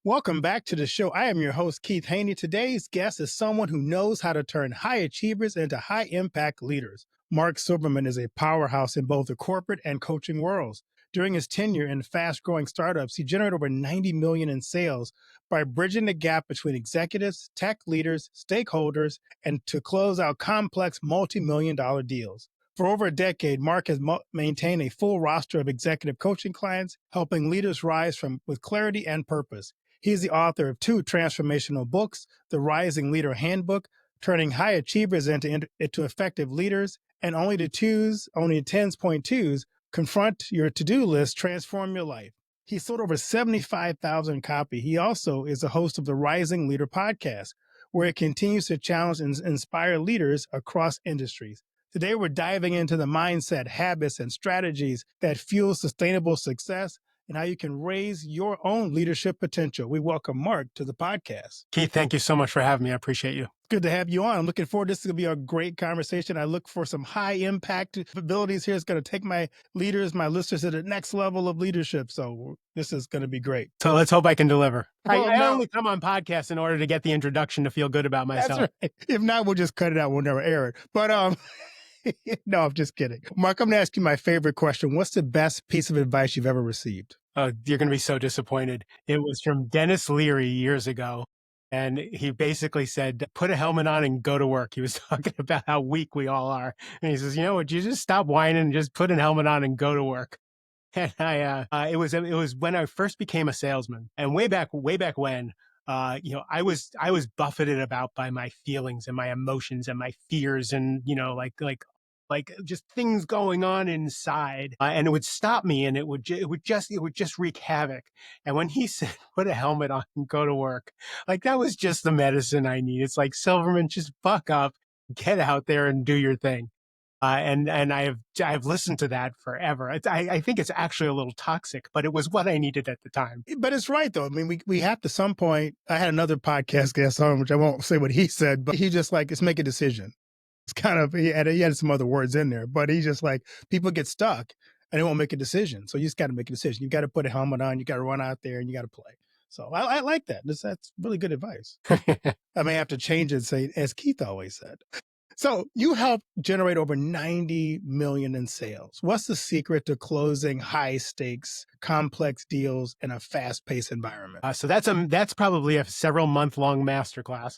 Welcome back to the show. I am your host, Keith Haney. Today's guest is someone who knows how to turn high achievers into high impact leaders. Mark Silverman is a powerhouse in both the corporate and coaching worlds. During his tenure in fast growing startups, he generated over 90 million in sales by bridging the gap between executives, tech leaders, stakeholders, and to close out complex multi-million dollar deals. For over a decade, Mark has maintained a full roster of executive coaching clients, helping leaders rise with clarity and purpose. He is the author of 2 transformational books, The Rising Leader Handbook, Turning High Achievers into Effective Leaders, and Only the 10s.2s, Confront Your To-Do List, Transform Your Life. He sold over 75,000 copies. He also is the host of the Rising Leader podcast, where it continues to challenge and inspire leaders across industries. Today, we're diving into the mindset, habits, and strategies that fuel sustainable success and how you can raise your own leadership potential. We welcome Mark to the podcast. Keith, thank you so much for having me. I appreciate you. Good to have you on. I'm looking forward. This is going to be a great conversation. I look for some high impact abilities here. It's going to take my leaders, my listeners to the next level of leadership. So this is going to be great. So let's hope I can deliver. Well, I only come on podcasts in order to get the introduction to feel good about myself. That's right. If not, we'll just cut it out. We'll never air it. But no, I'm just kidding. Mark, I'm going to ask you my favorite question. What's the best piece of advice you've ever received? You're going to be so disappointed. It was from Dennis Leary years ago. And he basically said, put a helmet on and go to work. He was talking about how weak we all are. And he says, you know, would you just stop whining and just put a helmet on and go to work? And it was when I first became a salesman, and way back when, I was buffeted about by my feelings and my emotions and my fears and, like just things going on inside, and it would stop me, and it would just wreak havoc. And when he said, put a helmet on and go to work, like that was just the medicine I need. It's like, Silverman, just buck up, get out there and do your thing. And I've listened to that forever. I think it's actually a little toxic, but it was what I needed at the time. But it's right, though. I mean, we have to some point. I had another podcast guest on, which I won't say what he said, but he just like, let's make a decision. It's kind of, he had some other words in there, but he's just like, people get stuck and they won't make a decision. So you just got to make a decision. You got to put a helmet on, you got to run out there and you got to play. So I like that. That's really good advice. I may have to change it and say, as Keith always said. So you helped generate over 90 million in sales. What's the secret to closing high stakes, complex deals in a fast paced environment? So that's probably a several month long masterclass.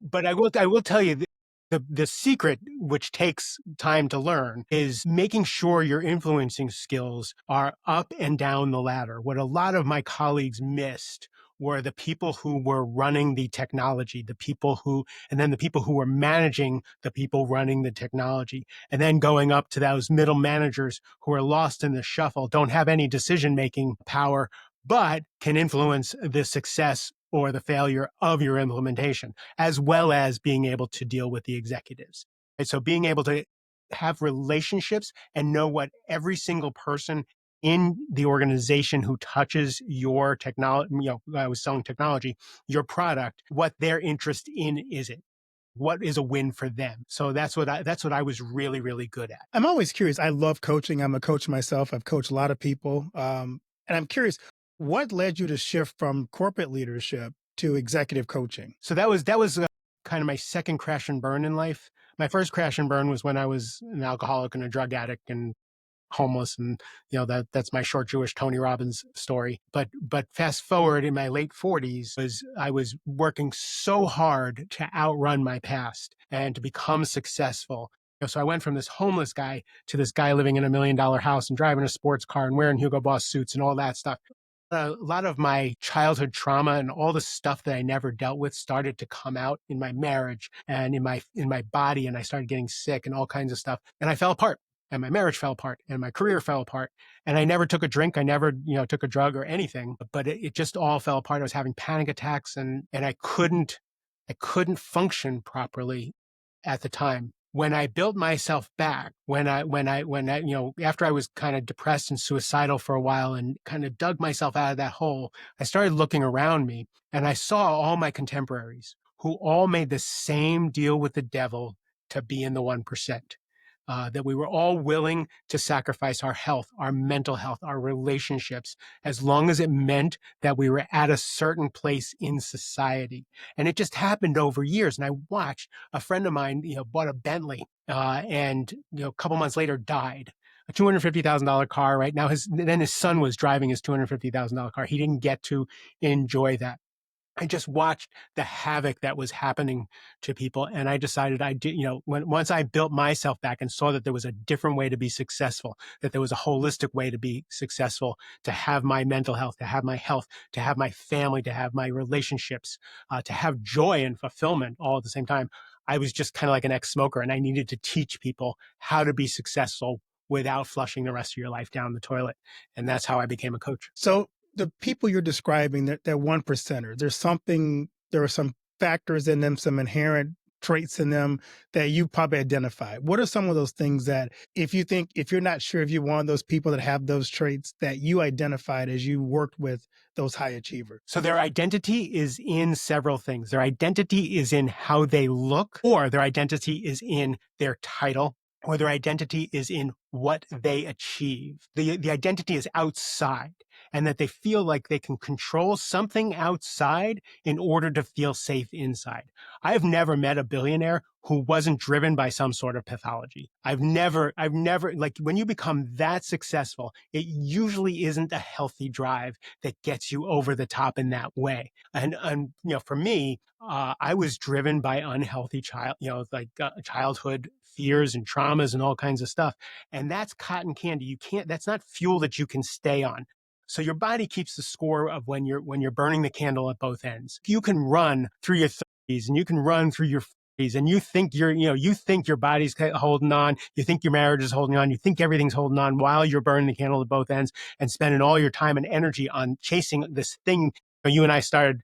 But I will tell you, the secret, which takes time to learn, is making sure your influencing skills are up and down the ladder. What a lot of my colleagues missed were the people who were running the technology, the people who were managing the people running the technology, and then going up to those middle managers who are lost in the shuffle, don't have any decision-making power, but can influence the success or the failure of your implementation, as well as being able to deal with the executives. And so being able to have relationships and know what every single person in the organization who touches your technology, I was selling technology, your product, what their interest in is it. What is a win for them? So that's what I was really, really good at. I'm always curious. I love coaching. I'm a coach myself. I've coached a lot of people. And I'm curious, what led you to shift from corporate leadership to executive coaching? So that was kind of my second crash and burn in life. My first crash and burn was when I was an alcoholic and a drug addict and homeless, and that's my short Jewish Tony Robbins story. But fast forward in my late 40s, I was working so hard to outrun my past and to become successful. So I went from this homeless guy to this guy living in $1 million house and driving a sports car and wearing Hugo Boss suits and all that stuff. A lot of my childhood trauma and all the stuff that I never dealt with started to come out in my marriage and in my body, and I started getting sick and all kinds of stuff. And I fell apart, and my marriage fell apart, and my career fell apart. And I never took a drink, I never took a drug or anything, but it just all fell apart. I was having panic attacks, and I couldn't function properly at the time. When I built myself back, when I after I was kind of depressed and suicidal for a while and kind of dug myself out of that hole, I started looking around me and I saw all my contemporaries who all made the same deal with the devil to be in the 1%. that we were all willing to sacrifice our health, our mental health, our relationships, as long as it meant that we were at a certain place in society. And it just happened over years. And I watched a friend of mine, bought a Bentley, and a couple months later died. A $250,000 car, right? Now then his son was driving his $250,000 car. He didn't get to enjoy that. I just watched the havoc that was happening to people. And I decided once I built myself back and saw that there was a different way to be successful, that there was a holistic way to be successful, to have my mental health, to have my health, to have my family, to have my relationships, to have joy and fulfillment all at the same time. I was just kind of like an ex-smoker, and I needed to teach people how to be successful without flushing the rest of your life down the toilet. And that's how I became a coach. So the people you're describing, that one percenter, there are some factors in them, some inherent traits in them that you probably identify. What are some of those things that if you're not sure if you're one of those people that have those traits that you identified as you worked with those high achievers? So their identity is in several things. Their identity is in how they look, or their identity is in their title, or their identity is in what they achieve. The identity is outside, and that they feel like they can control something outside in order to feel safe inside. I've never met a billionaire who wasn't driven by some sort of pathology. I've never, like, when you become that successful, it usually isn't a healthy drive that gets you over the top in that way. And for me, I was driven by unhealthy childhood fears and traumas and all kinds of stuff. And that's cotton candy. That's not fuel that you can stay on. So your body keeps the score of when you're burning the candle at both ends. You can run through your 30s and you can run through your 40s, and you think your body's holding on, you think your marriage is holding on, you think everything's holding on while you're burning the candle at both ends and spending all your time and energy on chasing this thing. You and I started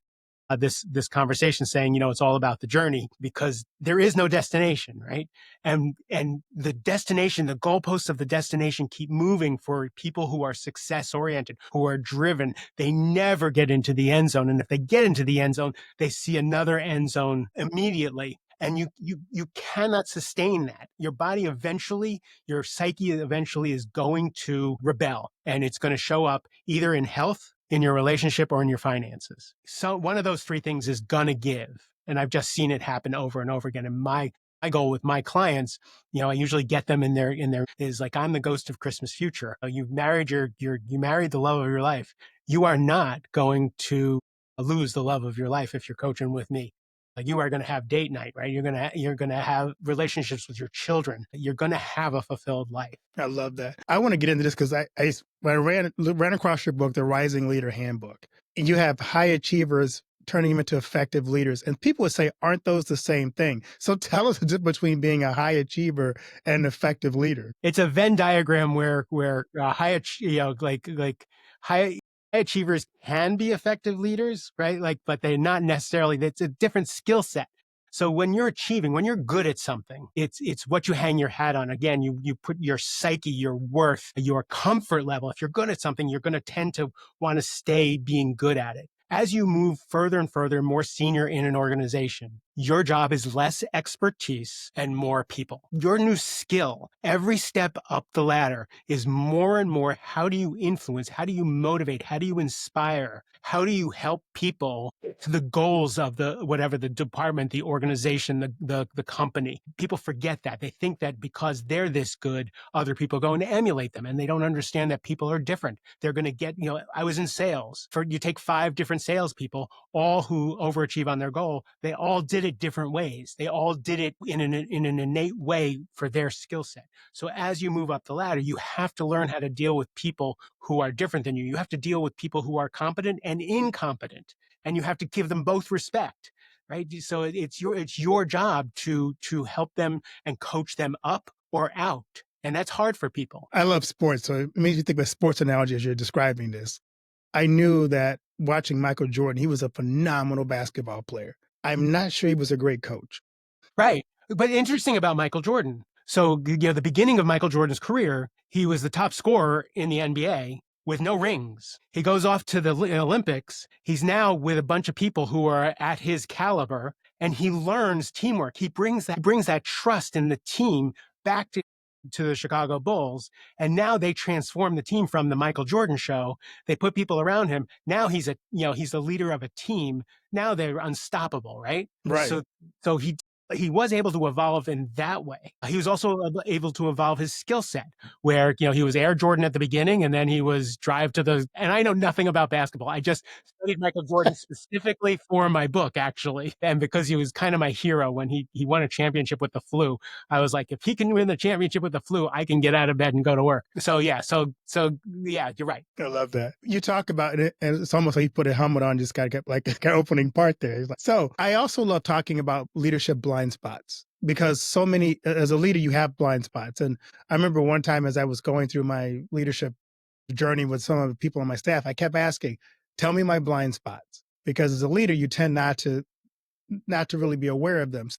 this conversation saying, it's all about the journey, because there is no destination, right? And the destination, the goalposts of the destination keep moving for people who are success oriented, who are driven. They never get into the end zone. And if they get into the end zone, they see another end zone immediately. And you cannot sustain that. Your body eventually, your psyche eventually is going to rebel, and it's going to show up either in health, in your relationship, or in your finances. So one of those three things is gonna give. And I've just seen it happen over and over again. And my goal with my clients, I usually get them in their is like, I'm the ghost of Christmas future. You married you married the love of your life. You are not going to lose the love of your life if you're coaching with me. Like, you are going to have date night, right? You're going to have relationships with your children. You're going to have a fulfilled life. I love that. I want to get into this because when I ran across your book, The Rising Leader Handbook, and you have high achievers turning them into effective leaders. And people would say, aren't those the same thing? So tell us the difference between being a high achiever and an effective leader. It's a Venn diagram where high achievers can be effective leaders, right? But they're not necessarily, it's a different skill set. So when you're achieving, when you're good at something, it's what you hang your hat on. Again, you put your psyche, your worth, your comfort level. If you're good at something, you're going to tend to want to stay being good at it. As you move further and further, more senior in an organization, your job is less expertise and more people. Your new skill, every step up the ladder, is more and more, how do you influence? How do you motivate? How do you inspire? How do you help people to the goals of whatever the department, the organization, the company? People forget that. They think that because they're this good, other people go and emulate them, and they don't understand that people are different. They're going to get, I was in sales. You take 5 different salespeople, all who overachieve on their goal, they all did it different ways. They all did it in an innate way for their skill set. So as you move up the ladder, you have to learn how to deal with people who are different than you. You have to deal with people who are competent and incompetent, and you have to give them both respect, right? So it's your job to help them and coach them up or out. And that's hard for people. I love sports. So it makes me think of a sports analogy as you're describing this. I knew that watching Michael Jordan, he was a phenomenal basketball player. I'm not sure he was a great coach. Right. But interesting about Michael Jordan. So, the beginning of Michael Jordan's career, he was the top scorer in the NBA with no rings. He goes off to the Olympics. He's now with a bunch of people who are at his caliber, and he learns teamwork. He brings that trust in the team back to to the Chicago Bulls. And now they transform the team from the Michael Jordan show. They put people around him. Now he's he's the leader of a team. Now they're unstoppable, right? Right. So he was able to evolve in that way. He was also able to evolve his skill set where, he was Air Jordan at the beginning and then he was drive to the, and I know nothing about basketball. I just studied Michael Jordan specifically for my book, actually. And because he was kind of my hero when he won a championship with the flu, I was like, if he can win the championship with the flu, I can get out of bed and go to work. So yeah, you're right. I love that. You talk about it, and it's almost like you put a helmet on, just got to get like an opening part there. It's like, so I also love talking about leadership blind spots because so many, as a leader, you have blind spots. And I remember one time as I was going through my leadership journey with some of the people on my staff, I kept asking, tell me my blind spots. Because as a leader, you tend not to really be aware of them.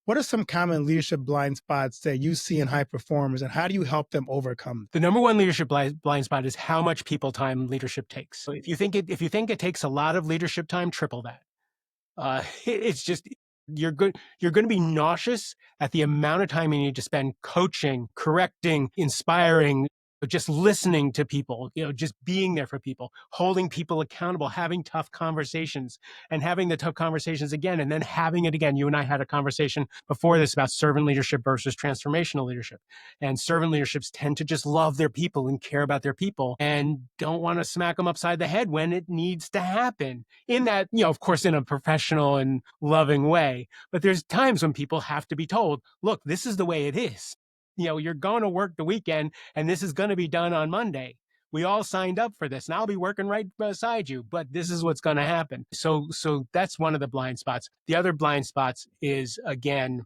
What are some common leadership blind spots that you see in high performers, and how do you help them overcome? The number one leadership blind spot is how much people time leadership takes. So if you think it takes a lot of leadership time, triple that. It's just you're going to be nauseous at the amount of time you need to spend coaching, correcting, inspiring, just listening to people, just being there for people, holding people accountable, having tough conversations and having the tough conversations again, and then having it again. You and I had a conversation before this about servant leadership versus transformational leadership. And servant leaderships tend to just love their people and care about their people and don't want to smack them upside the head when it needs to happen in that, of course, in a professional and loving way. But there's times when people have to be told, look, this is the way it is. You're going to work the weekend and this is going to be done on Monday. We all signed up for this and I'll be working right beside you, but this is what's going to happen. So that's one of the blind spots. The other blind spots is, again,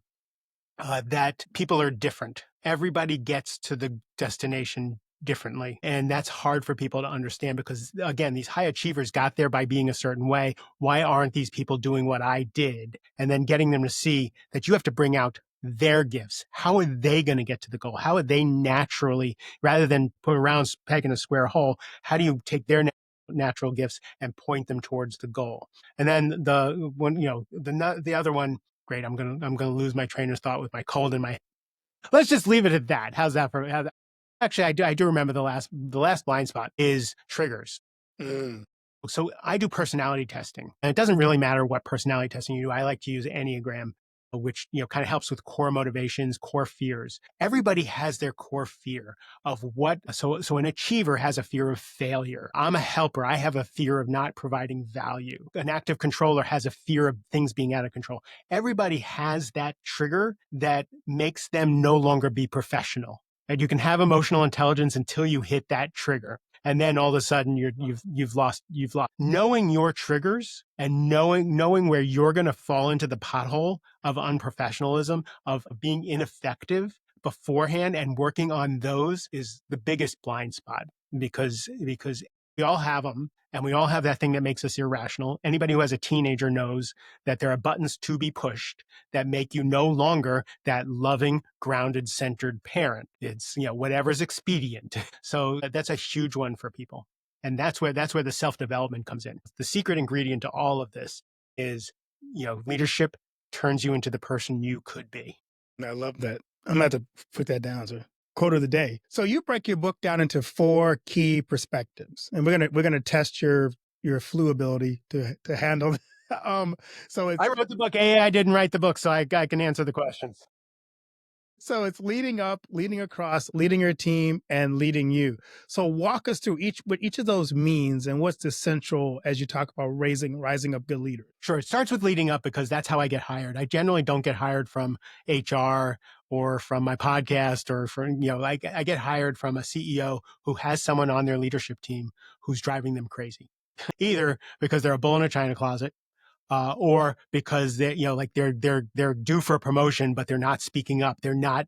that people are different. Everybody gets to the destination differently. And that's hard for people to understand because, again, these high achievers got there by being a certain way. Why aren't these people doing what I did? And then getting them to see that you have to bring out their gifts. How are they going to get to the goal? How are they naturally, rather than put a round peg in a square hole, how do you take their natural gifts and point them towards the goal? And then the one, the other one, great. I'm gonna lose my train of thought with my cold in my. Let's just leave it at that. How's that for? Actually, I do remember the last blind spot is triggers. So I do personality testing, and it doesn't really matter what personality testing you do. I like to use Enneagram, which kind of helps with core motivations, core fears. Everybody has their core fear of what. So an achiever has a fear of failure. I'm a helper. I have a fear of not providing value. An active controller has a fear of things being out of control. Everybody has that trigger that makes them no longer be professional. And you can have emotional intelligence until you hit that trigger. And then all of a sudden you've lost. Knowing your triggers and knowing where you're going to fall into the pothole of unprofessionalism, of being ineffective beforehand and working on those is the biggest blind spot because we all have them and we all have that thing that makes us irrational. Anybody who has a teenager knows that there are buttons to be pushed that make you no longer that loving, grounded, centered parent. It's, whatever's expedient. So that's a huge one for people. And that's where the self-development comes in. The secret ingredient to all of this is, leadership turns you into the person you could be. I love that. I'm going to have to put that down, sir. Quote of the day. So you break your book down into 4 key perspectives, and we're gonna test your flu ability to handle. So it's, I wrote the book. I didn't write the book, so I can answer the questions. So it's leading up, leading across, leading your team, and leading you. So walk us through what each of those means and what's essential as you talk about rising up good leaders. Sure. It starts with leading up because that's how I get hired. I generally don't get hired from HR or from my podcast or from, I get hired from a CEO who has someone on their leadership team who's driving them crazy, either because they're a bull in a china closet, or because they're due for a promotion, but they're not speaking up. They're not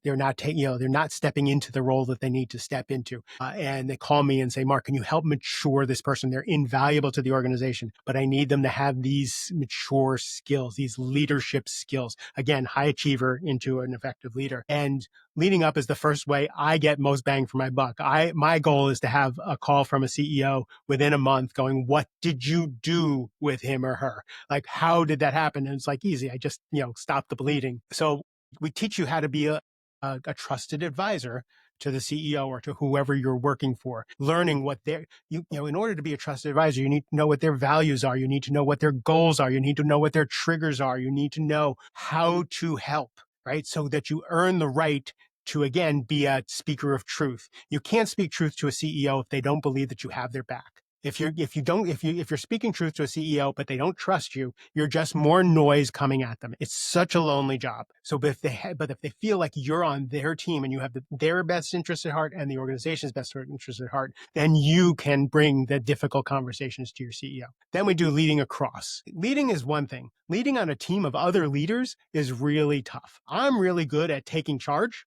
stepping into the role that they need to step into. And they call me and say, Mark, can you help mature this person? They're invaluable to the organization, but I need them to have these mature skills, these leadership skills. Again, high achiever into an effective leader. And leading up is the first way I get most bang for my buck. My goal is to have a call from a CEO within a month going, what did you do with him or her? Like, how did that happen? And it's like, easy. I just, stop the bleeding. So we teach you how to be a trusted advisor to the CEO or to whoever you're working for, learning what in order to be a trusted advisor, you need to know what their values are. You need to know what their goals are. You need to know what their triggers are. You need to know how to help, right? So that you earn the right to, again, be a speaker of truth. You can't speak truth to a CEO if they don't believe that you have their back. If you're speaking truth to a CEO, but they don't trust you, you're just more noise coming at them. It's such a lonely job. So, but if they feel like you're on their team and you have their best interest at heart and the organization's best interest at heart, then you can bring the difficult conversations to your CEO. Then we do leading across. Leading is one thing. Leading on a team of other leaders is really tough. I'm really good at taking charge,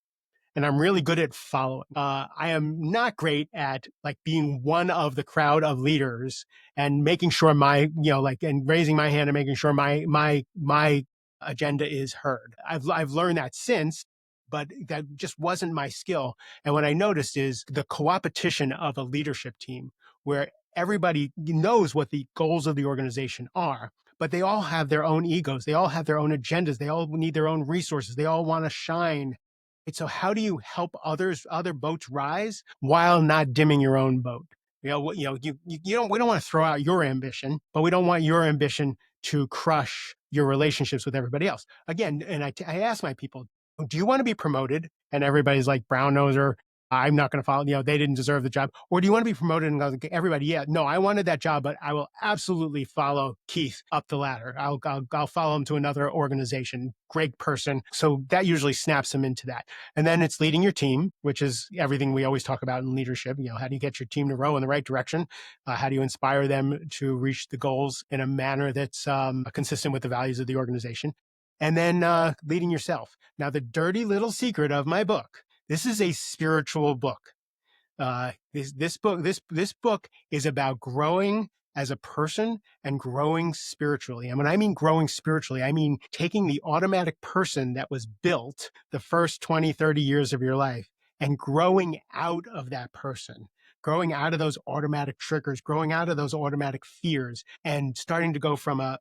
and I'm really good at following. I am not great at like being one of the crowd of leaders and making sure and raising my hand and making sure my agenda is heard. I've learned that since, but that just wasn't my skill. And what I noticed is the co-opetition of a leadership team where everybody knows what the goals of the organization are, but they all have their own egos. They all have their own agendas. They all need their own resources. They all want to shine. So how do you help other boats rise while not dimming your own boat? We don't want to throw out your ambition, but we don't want your ambition to crush your relationships with everybody else. Again, and I ask my people, do you want to be promoted? And everybody's like brown noser. I'm not going to follow, they didn't deserve the job. Or do you want to be promoted and go, everybody, yeah, no, I wanted that job, but I will absolutely follow Keith up the ladder. I'll follow him to another organization. Great person. So that usually snaps him into that. And then it's leading your team, which is everything we always talk about in leadership. How do you get your team to row in the right direction? How do you inspire them to reach the goals in a manner that's consistent with the values of the organization? And then leading yourself. Now, the dirty little secret of my book, this is a spiritual book. This book is about growing as a person and growing spiritually. And when I mean growing spiritually, I mean taking the automatic person that was built the first 20, 30 years of your life and growing out of that person, growing out of those automatic triggers, growing out of those automatic fears, and starting to go from a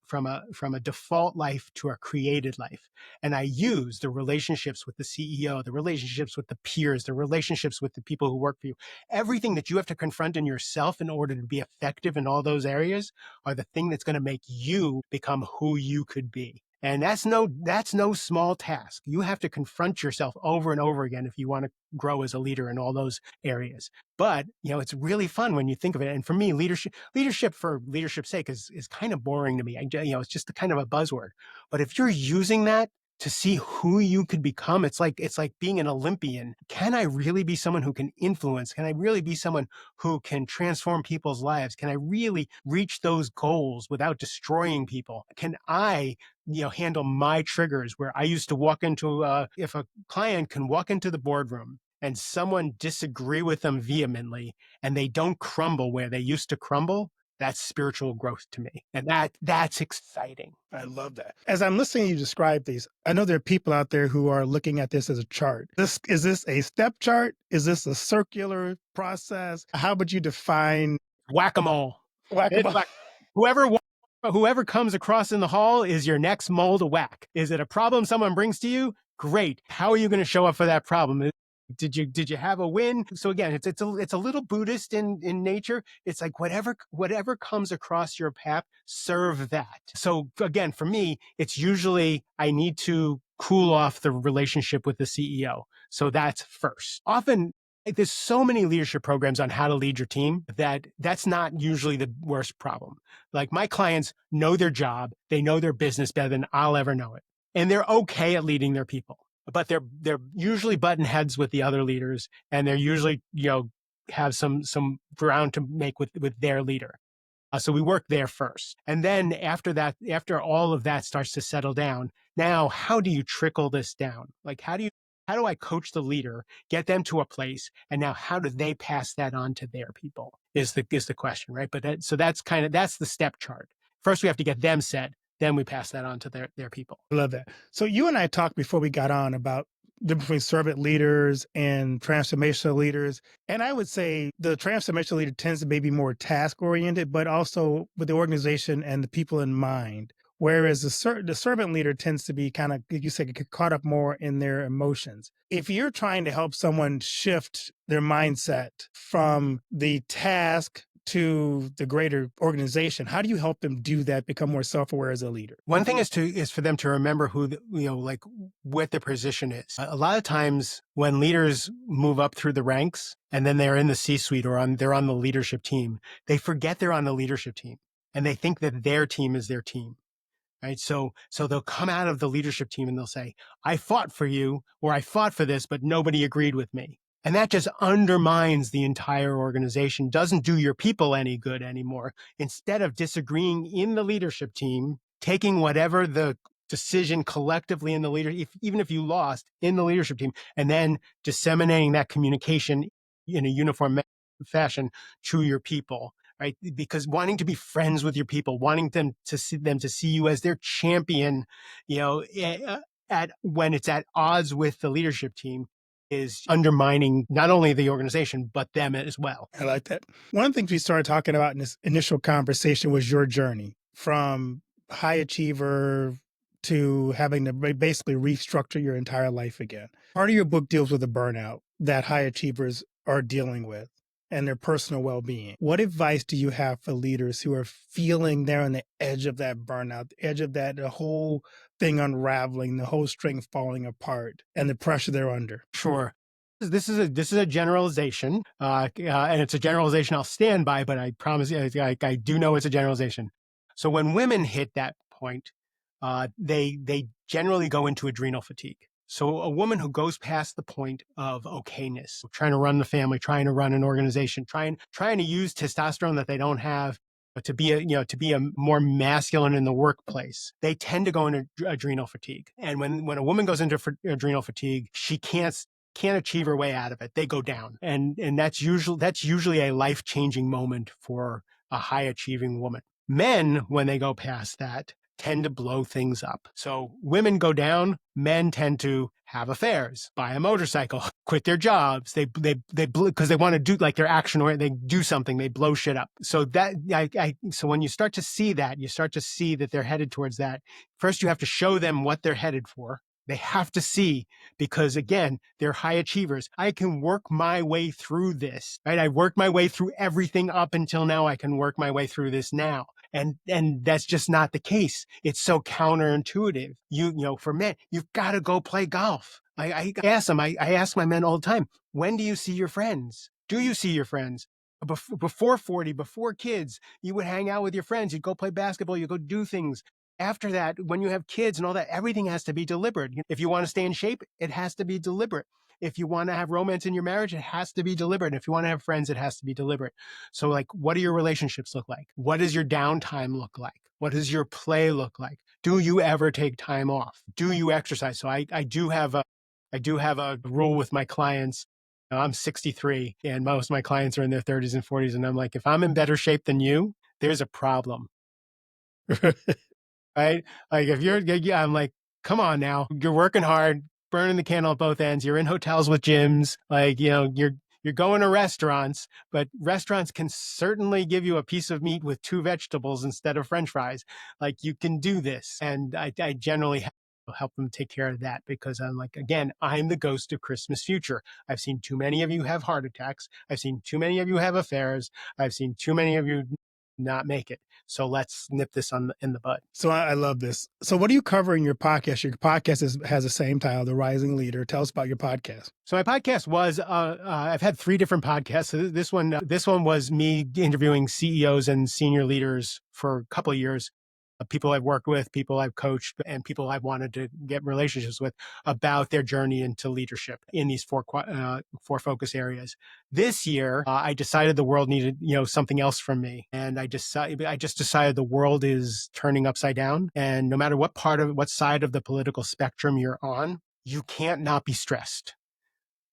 default life to a created life. And I use the relationships with the CEO, the relationships with the peers, the relationships with the people who work for you. Everything that you have to confront in yourself in order to be effective in all those areas are the thing that's going to make you become who you could be. And that's no small task. You have to confront yourself over and over again if you want to grow as a leader in all those areas. But, it's really fun when you think of it. And for me, leadership for leadership's sake is kind of boring to me. It's just kind of a buzzword. But if you're using that to see who you could become, it's like being an Olympian. Can I really be someone who can influence? Can I really be someone who can transform people's lives? Can I really reach those goals without destroying people? Can I handle my triggers where I used to walk into, if a client can walk into the boardroom and someone disagree with them vehemently and they don't crumble where they used to crumble, that's spiritual growth to me. And that's exciting. I love that. As I'm listening to you describe these, I know there are people out there who are looking at this as a chart. Is this a step chart? Is this a circular process? How would you define whack-a-mole? Whoever comes across in the hall is your next mole to whack. Is it a problem someone brings to you? Great. How are you going to show up for that problem? Did you have a win? So again, it's a little Buddhist in nature. It's like whatever comes across your path, serve that. So again, for me, it's usually I need to cool off the relationship with the CEO. So that's first. Often there's so many leadership programs on how to lead your team that's not usually the worst problem. Like my clients know their job, they know their business better than I'll ever know it. And they're okay at leading their people. But they're usually button heads with the other leaders, and they're usually have some ground to make with their leader. So we work there first, and then after that, after all of that starts to settle down, now how do you trickle this down? Like how do I coach the leader, get them to a place, and now how do they pass that on to their people? Is the question, right? But that's the step chart. First, we have to get them set. Then we pass that on to their people. I love that. So you and I talked before we got on about the difference between servant leaders and transformational leaders. And I would say the transformational leader tends to maybe more task oriented, but also with the organization and the people in mind. Whereas the servant leader tends to be kind of, like you said, get caught up more in their emotions. If you're trying to help someone shift their mindset from the task to the greater organization, how do you help them do that, become more self-aware as a leader? One thing is for them to remember like what their position is. A lot of times when leaders move up through the ranks and then they're in the C-suite or they're on the leadership team, they forget they're on the leadership team and they think that their team is their team. Right. So they'll come out of the leadership team and they'll say, I fought for you, or I fought for this, but nobody agreed with me. And that just undermines the entire organization, doesn't do your people any good anymore. Instead of disagreeing in the leadership team, taking whatever the decision collectively in the even if you lost in the leadership team, and then disseminating that communication in a uniform fashion to your people. Right? Because wanting to be friends with your people, wanting them to see you as their champion, when it's at odds with the leadership team, is undermining not only the organization, but them as well. I like that. One of the things we started talking about in this initial conversation was your journey from high achiever to having to basically restructure your entire life again. Part of your book deals with the burnout that high achievers are dealing with and their personal well-being. What advice do you have for leaders who are feeling they're on the edge of that burnout, the edge of that, the whole thing unraveling, the whole string falling apart, and the pressure they're under? Sure. This is a generalization, and it's a generalization I'll stand by, but I promise you, I do know it's a generalization. So when women hit that point, they generally go into adrenal fatigue. So a woman who goes past the point of okayness, trying to run the family, trying to run an organization, trying to use testosterone that they don't have to be a more masculine in the workplace, they tend to go into adrenal fatigue. And when a woman goes into adrenal fatigue, she can't achieve her way out of it. They go down. And that's usually a life-changing moment for a high achieving woman. Men, when they go past that, tend to blow things up. So women go down, men tend to have affairs, buy a motorcycle, quit their jobs. They because they want to do like their action, or they do something, they blow shit up. So so when you start to see that, you start to see that they're headed towards that. First, you have to show them what they're headed for. They have to see, because again, they're high achievers. I can work my way through this, right? I worked my way through everything up until now. I can work my way through this now. And that's just not the case. It's so counterintuitive. For men, you've got to go play golf. I ask them, I ask my men all the time, when do you see your friends? Do you see your friends? Before 40, before kids, you would hang out with your friends. You'd go play basketball. You'd go do things. After that, when you have kids and all that, everything has to be deliberate. If you want to stay in shape, it has to be deliberate. If you want to have romance in your marriage, it has to be deliberate. If you want to have friends, it has to be deliberate. So like, what do your relationships look like? What does your downtime look like? What does your play look like? Do you ever take time off? Do you exercise? So I do have a rule with my clients. I'm 63 and most of my clients are in their 30s and 40s. And I'm like, if I'm in better shape than you, there's a problem. Right? Like I'm like, come on now, you're working hard, burning the candle at both ends. You're in hotels with gyms. Like, you're going to restaurants, but restaurants can certainly give you a piece of meat with 2 vegetables instead of French fries. Like, you can do this. And I generally help them take care of that, because I'm like, again, I'm the ghost of Christmas future. I've seen too many of you have heart attacks. I've seen too many of you have affairs. I've seen too many of you not make it. So let's nip this in the bud. So I love this. So what do you cover in your podcast? Your podcast has the same title, The Rising Leader. Tell us about your podcast. So my podcast was, I've had 3 different podcasts. So this one was me interviewing CEOs and senior leaders for a couple of years. People I've worked with, people I've coached, and people I've wanted to get relationships with about their journey into leadership in these 4 focus areas. This year, I decided the world needed, something else from me. And I just decided the world is turning upside down. And no matter what side of the political spectrum you're on, you can't not be stressed.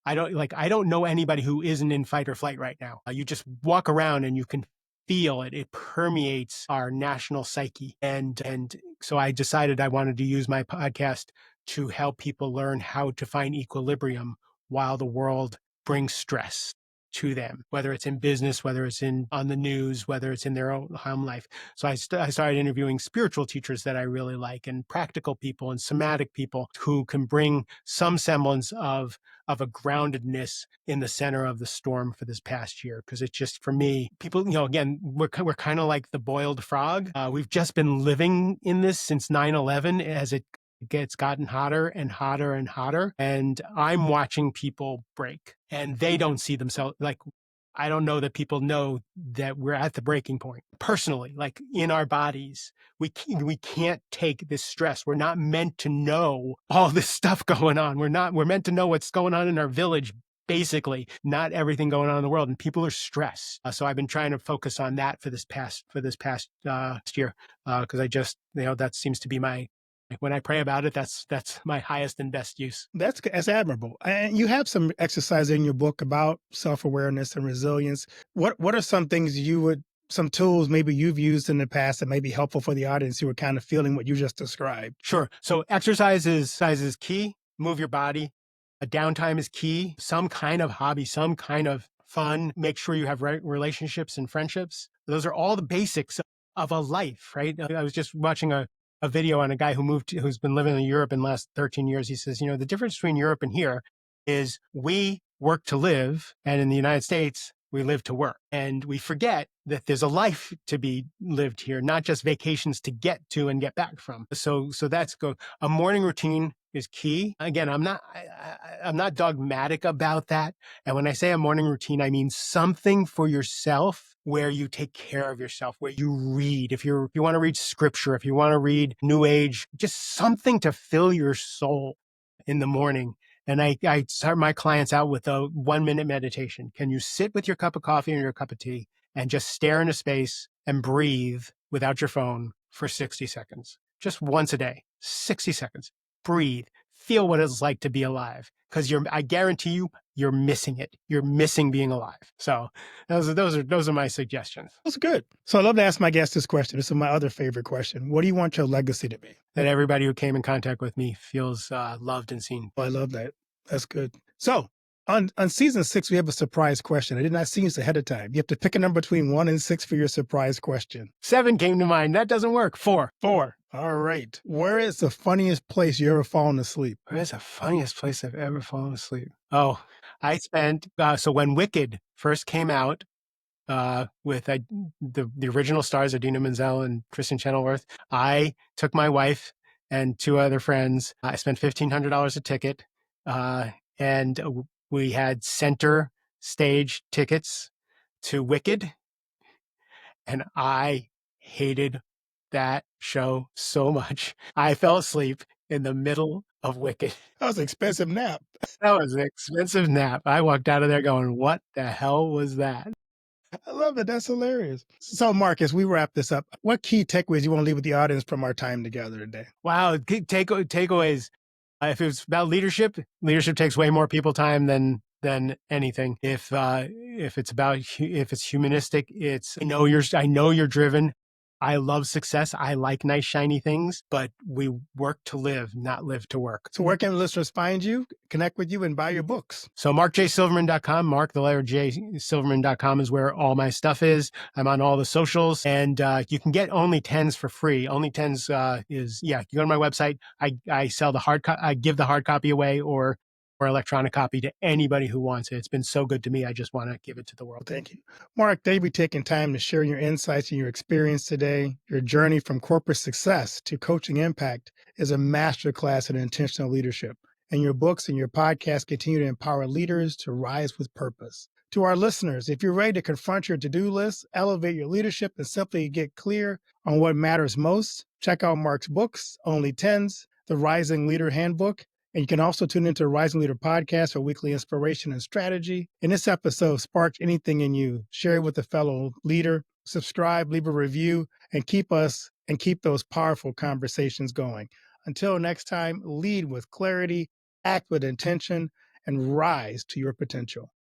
I don't know anybody who isn't in fight or flight right now. You just walk around and you can feel it. It permeates our national psyche. And so I decided I wanted to use my podcast to help people learn how to find equilibrium while the world brings stress to them, whether it's in business, whether it's on the news, whether it's in their own home life. So I started interviewing spiritual teachers that I really like, and practical people and somatic people who can bring some semblance of a groundedness in the center of the storm for this past year. Because it's just, for me, people, again, we're kind of like the boiled frog. We've just been living in this since 9/11 as it gets gotten hotter and hotter and hotter. And I'm watching people break, and they don't see themselves like, I don't know that people know that we're at the breaking point personally, like in our bodies. We can't take this stress. We're not meant to know all this stuff going on. We're meant to know what's going on in our village, basically, not everything going on in the world. And people are stressed. So I've been trying to focus on that for this past year. Cause I just, that seems to be when I pray about it, that's my highest and best use. That's admirable. And you have some exercise in your book about self-awareness and resilience. What are some things some tools maybe you've used in the past that may be helpful for the audience who are kind of feeling what you just described? Sure. So exercise is key. Move your body. A downtime is key. Some kind of hobby, some kind of fun. Make sure you have relationships and friendships. Those are all the basics of a life, right? I was just watching a video on a guy who's been living in Europe in the last 13 years. He says, the difference between Europe and here is we work to live, and in the United States, we live to work. And we forget that there's a life to be lived here, not just vacations to get to and get back from. So that's good. A morning routine is key. Again, I'm not dogmatic about that. And when I say a morning routine, I mean something for yourself where you take care of yourself, where you read. If you want to read scripture, if you want to read New Age, just something to fill your soul in the morning. And I start my clients out with a 1-minute meditation. Can you sit with your cup of coffee or your cup of tea and just stare into space and breathe without your phone for 60 seconds? Just once a day, 60 seconds. Breathe. Feel what it's like to be alive. Because I guarantee you're missing it. You're missing being alive. So those are my suggestions. That's good. So I love to ask my guests this question. This is my other favorite question. What do you want your legacy to be? That everybody who came in contact with me feels loved and seen. Oh, I love that. That's good. So on season 6, we have a surprise question. I did not see this ahead of time. You have to pick a number between 1 and 6 for your surprise question. 7 came to mind. That doesn't work. 4. 4. All right. Where is the funniest place you ever fallen asleep? Where is the funniest place I've ever fallen asleep? Oh, I spent, so when Wicked first came out, with the original stars, Idina Menzel and Kristen Chenoweth, I took my wife and 2 other friends. I spent $1,500 a ticket, and we had center stage tickets to Wicked, and I hated that show so much. I fell asleep in the middle of Wicked. That was an expensive nap. That was an expensive nap. I walked out of there going, what the hell was that? I love it. That's hilarious. So, Mark, as we wrap this up, what key takeaways you want to leave with the audience from our time together today? Wow, takeaways. If it's about leadership takes way more people time than anything. If it's humanistic, I know you're driven. I love success. I like nice, shiny things, but we work to live, not live to work. So where can listeners find you, connect with you, and buy your books? So markjsilverman.com, Silverman.com is where all my stuff is. I'm on all the socials, and you can get Only Tens for free. Only Tens you go to my website. I sell I give the hard copy away or electronic copy to anybody who wants it. It's been so good to me. I just want to give it to the world. Thank you. Mark, thank you for taking time to share your insights and your experience today. Your journey from corporate success to coaching impact is a masterclass in intentional leadership. And your books and your podcast continue to empower leaders to rise with purpose. To our listeners, if you're ready to confront your to-do list, elevate your leadership, and simply get clear on what matters most, check out Mark's books, Only Tens, The Rising Leader Handbook. And you can also tune into the Rising Leader podcast for weekly inspiration and strategy. And this episode sparked anything in you, share it with a fellow leader, subscribe, leave a review, and keep those powerful conversations going. Until next time, lead with clarity, act with intention, and rise to your potential.